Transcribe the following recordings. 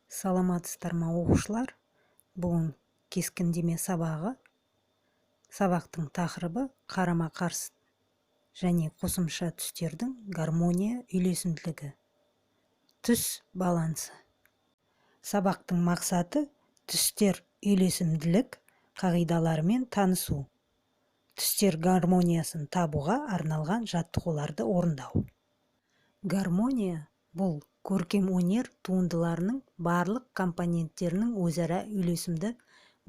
Саламатсыздар ма оқушылар? Бүгін кескіндеме сабағы. Сабақтың тақырыбы қарама-қарсы және қосымша түстердің гармония үйлесімділігі. Түс балансы. Сабақтың мақсаты түстер үйлесімділік қағидаларымен танысу. Түстер гармониясын табуға арналған жаттығуларды орындау. Гармония бұл көркем өнер туындыларының барлық компоненттерінің өзара үйлесімді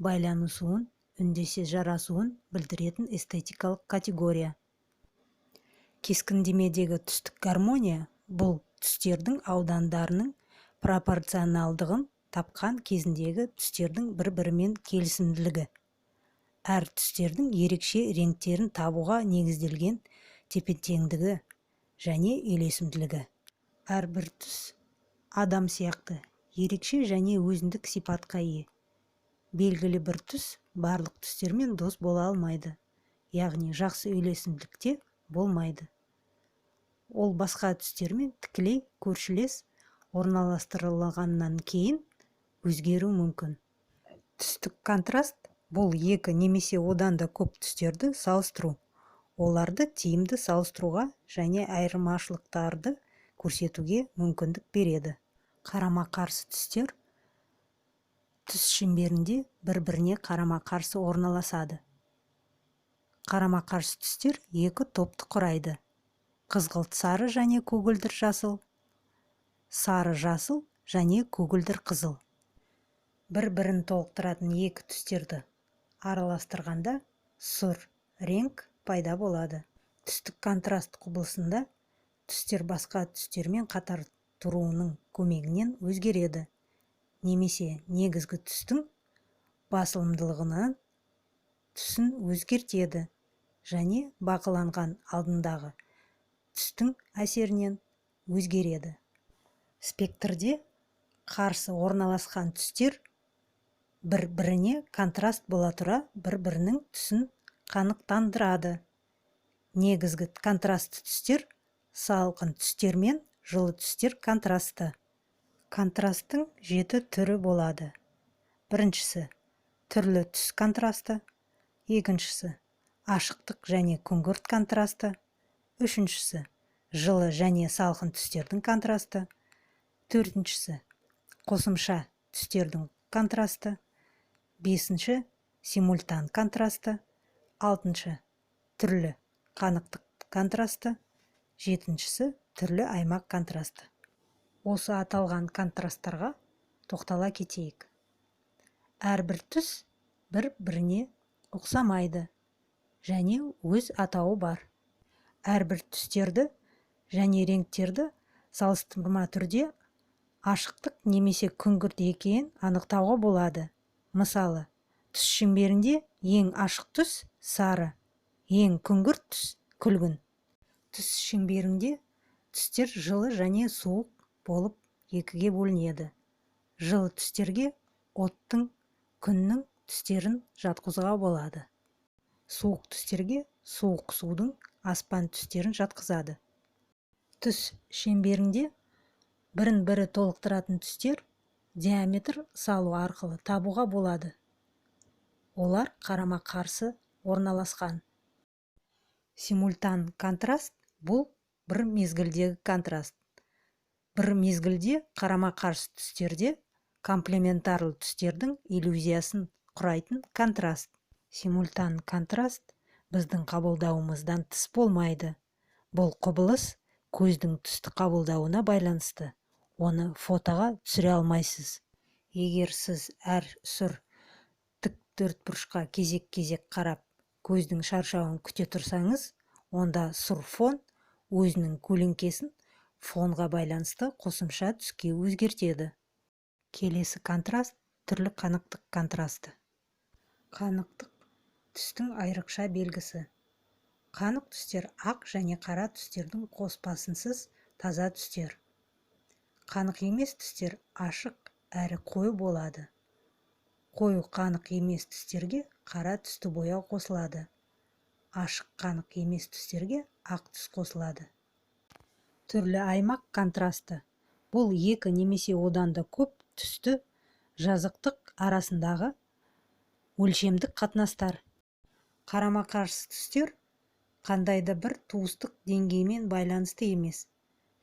байланысуын, үндесе жарасуын білдіретін эстетикалық категория. Кескіндемедегі түстік гармония бұл түстердің аудандарының пропорционалдығын тапқан кезіндегі түстердің бір-бірімен келісімділігі. Әр түстердің ерекше реңктерін табуға негізделген тепе-теңдігі және үйлесімділігі. Әрбір түс адам сияқты ерекше және өзіндік сипатқа ие. Белгілі бір түс барлық түстермен дос бола алмайды, яғни жақсы үйлесімділікте болмайды. Ол басқа түстермен тікелей көршілес орналастырылғаннан кейін өзгеру мүмкін. Түстік контраст бұл екі немесе одан да көп түстерді салыстыру. Оларды тиімді салыстыруға және айырмашылықтарды көрсетуге мүмкіндік береді. Қарама-қарсы түстер түс шеңберінде бір-біріне қарама-қарсы орналасады. Қарама-қарсы түстер екі топты құрайды. Қызғылт сары және көгілдір жасыл, сары жасыл және көгілдір қызыл. Бір-бірін толықтыратын екі түстерді араластырғанда сұр реңк пайда болады. Түстік контраст құбылысында түстер басқа түстермен қатар тұруының көмегінен өзгереді, немесе негізгі түстің басылымдылығынан түсін өзгертеді және бақыланған алдындағы түстің әсерінен өзгереді. Спектрде қарсы орналасқан түстер бір-біріне контраст бола тұра бір-бірінің түсін қанықтандырады. Негізгі контрасты түстер салқын түстер мен жылы түстер контрасты. Контрасттың 7 түрі болады. Біріншісі түрлі түс контрасты, екіншісі ашықтық және күңгірт контрасты, үшіншісі жылы және салқын түстердің контрасты, төртіншісі қосымша түстердің контрасты, бесінші симультан контрасты, алтыншы түрлі қанықтық контрасты, жетіншісі түрлі аймақ контрасты. Осы аталған контрасттарға тоқтала кетейік. Әрбір түс бір-біріне ұқсамайды және өз атауы бар. Әрбір түстерді және реңктерді салыстырма түрде ашықтық немесе күңгірт екенін анықтауға болады. Мысалы, түс шеңберінде ең ашық түс сары, ең күңгірт түс күлгін. Түс шеңберінде түстер жылы және суық болып екіге бөлінеді. Жылы түстерге оттың, күннің түстерін жатқызуға болады. Суық түстерге суық судың, аспан түстерін жатқызады. Түс шеңберінде бірін-бірі толықтыратын түстер диаметр салу арқылы табуға болады. Олар қарама-қарсы орналасқан. Симультан контраст бұл бір мезгілдегі контраст. Бір мезгілде қарама-қарсы түстерде комплементарлы түстердің иллюзиясын құрайтын контраст. Симультан контраст біздің қабылдауымыздан тыс болмайды. Бұл құбылыс көздің түсті қабылдауына байланысты. Оны фотоға түсіре алмайсыз. Егер сіз әр сұр тік төртбұрышқа кезек-кезек қарап, көздің шаршауын күте тұрсаңыз, онда сұр фон өзінің көлеңкесін фонға байланысты қосымша түске өзгертеді. Келесі контраст түрлі қанықтық контрасты. Қанықтық түстің айрықша белгісі. Қанық түстер ақ және қара түстердің қоспасынсыз таза түстер. Қанық емес түстер ашық әрі қою болады. Қою қанық емес түстерге қара түсті бояу қосылады. Ашық қанық емес түстерге ақ түс қосылады. Түрлі аймақ контрасты. Бұл екі немесе одан да көп түсті жазықтық арасындағы өлшемдік қатынастар. Қарама-қарсы түстер қандай да бір туыстық деңгеймен байланысты емес,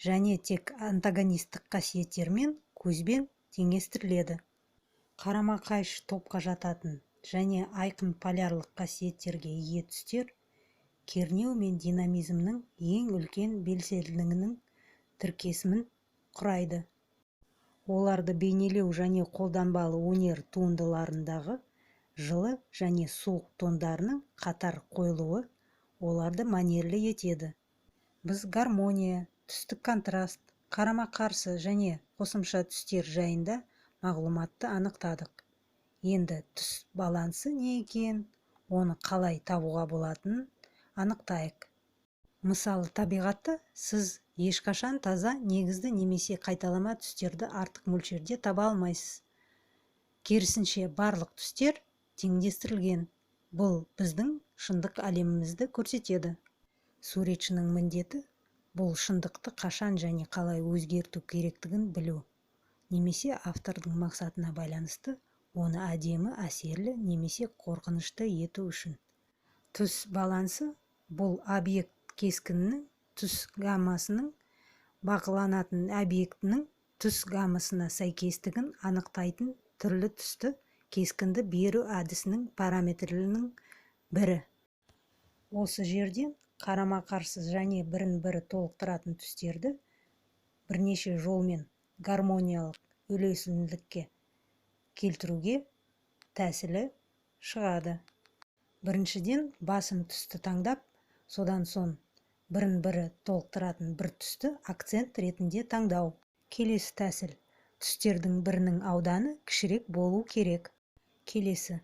және тек антагонистік қасиеттермен көзбен теңестіріледі. Қарама-қайшы топқа жататын және айқын полярлық қасиеттерге ие түстер кернеу мен динамизмнің ең үлкен белсенділігінің тіркесімін құрайды. Оларды бейнелеу және қолданбалы өнер туындыларындағы жылы және суық тондарының қатар қойылуы оларды мәнерлі етеді. Біз гармония, түстік контраст, қарама-қарсы және қосымша түстер жайында мағлұматты анықтадық. Енді түс балансы не екен, оны қалай табуға болатынын анықтайық. Мысалы, табиғатта сіз ешқашан таза, негізді немесе қайталама түстерді артық мөлшерде таба алмайсыз. Керісінше, барлық түстер теңдестірілген. Бұл біздің шындық әлемімізді көрсетеді. Суретшінің міндеті бұл шындықты қашан және қалай өзгерту керектігін білу, немесе автордың мақсатына байланысты оны әдемі, әсерлі немесе қорқынышты ету үшін. Түс балансы бұл объект кескінінің түс гаммасының бақыланатын объектінің түс гаммасына сәйкестігін анықтайтын түрлі түсті кескінді беру әдісінің параметрлерінің бірі. Осы жерден қарама-қарсы және бірін-бірі толықтыратын түстерді бірнеше жолмен гармониялық үйлесімділікке келтіруге тәсілі шығады. Біріншіден, басым түсті таңдап, содан соң бірін-бірі толықтыратын бір түсті акцент ретінде таңдау. Келесі тәсіл, түстердің бірінің ауданы кішірек болу керек. Келесі,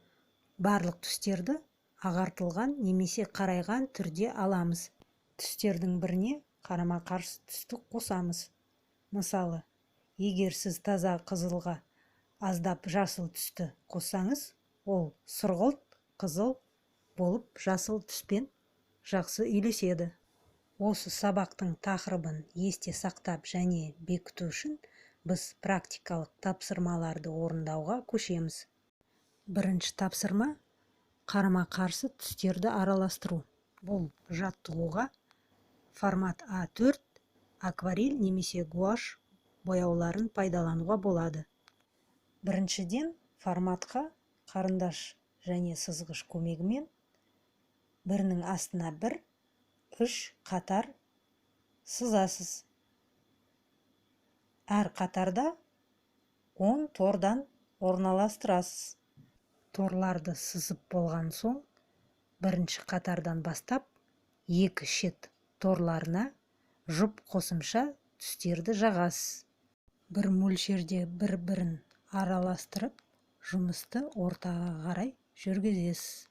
барлық түстерді ағартылған немесе қарайған түрде аламыз. Түстердің біріне қарама-қарсы түсті қосамыз. Мысалы, егер сіз таза қызылға аздап жасыл түсті қоссаңыз, ол сұрғылт қызыл болып жасыл түспен жақсы үйлеседі. Осы сабақтың тақырыбын есте сақтап және бекіту үшін біз практикалық тапсырмаларды орындауға көшеміз. Бірінші тапсырма – қарама-қарсы түстерді араластыру. Бұл жаттығуға формат А4, акварель немесе гуашь бояуларын пайдалануға болады. Біріншіден, форматқа қарындаш және сызғыш көмегімен бірінің астына бір, 3 қатар сызасыз. Әр қатарда 10 тордан орналастырасыз. Торларды сызып болған соң, бірінші қатардан бастап, 2 шет торларына жұп қосымша түстерді жағасыз. Бір мөлшерде бір-бірін араластырып, жұмысты ортаға қарай жүргізесіз.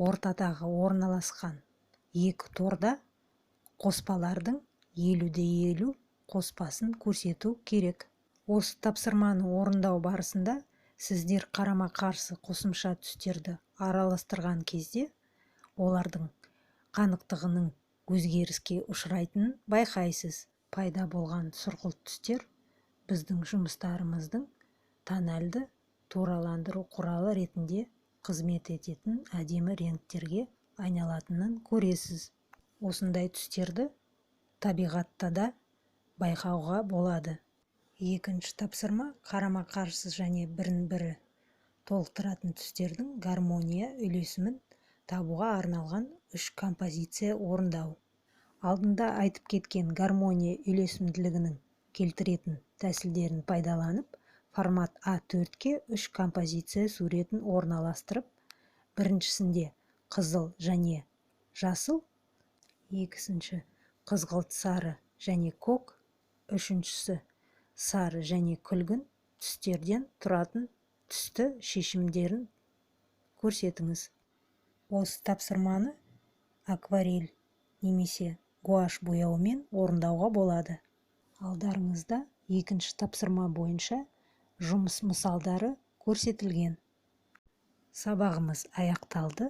Ортадағы орналасқан 2 торда қоспалардың 50-50 қоспасын көрсету керек. Осы тапсырманы орындау барысында сіздер қарама-қарсы қосымша түстерді араластырған кезде олардың қанықтығының өзгеріске ұшырайтынын байқайсыз. Пайда болған сұрғылт түстер біздің жұмыстарымыздың тональды тураландыру құралы ретінде қызмет ететін әдемі реңктерге айналатынын көресіз. Осындай түстерді табиғатта да байқауға болады. Екінші тапсырма – қарама-қарсы және бірін-бірі толықтыратын түстердің гармония үйлесімін табуға арналған 3 композиция орындау. Алдында айтып кеткен гармония үйлесімділігінің келтіретін тәсілдерін пайдаланып, формат А4-ке 3 композиция суретін орналастырып, біріншісінде қызыл және жасыл, екіншісі қызғылт сары және көк, үшіншісі сары және күлгін түстерден тұратын түсті шешімдерін көрсетіңіз. Осы тапсырманы акварель немесе гуашь бояуымен орындауға болады. Алдарыңызда екінші тапсырма бойынша жұмыс мысалдары көрсетілген. Сабағымыз аяқталды.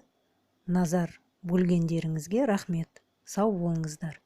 Назар бөлгендеріңізге рахмет. Сау болыңыздар.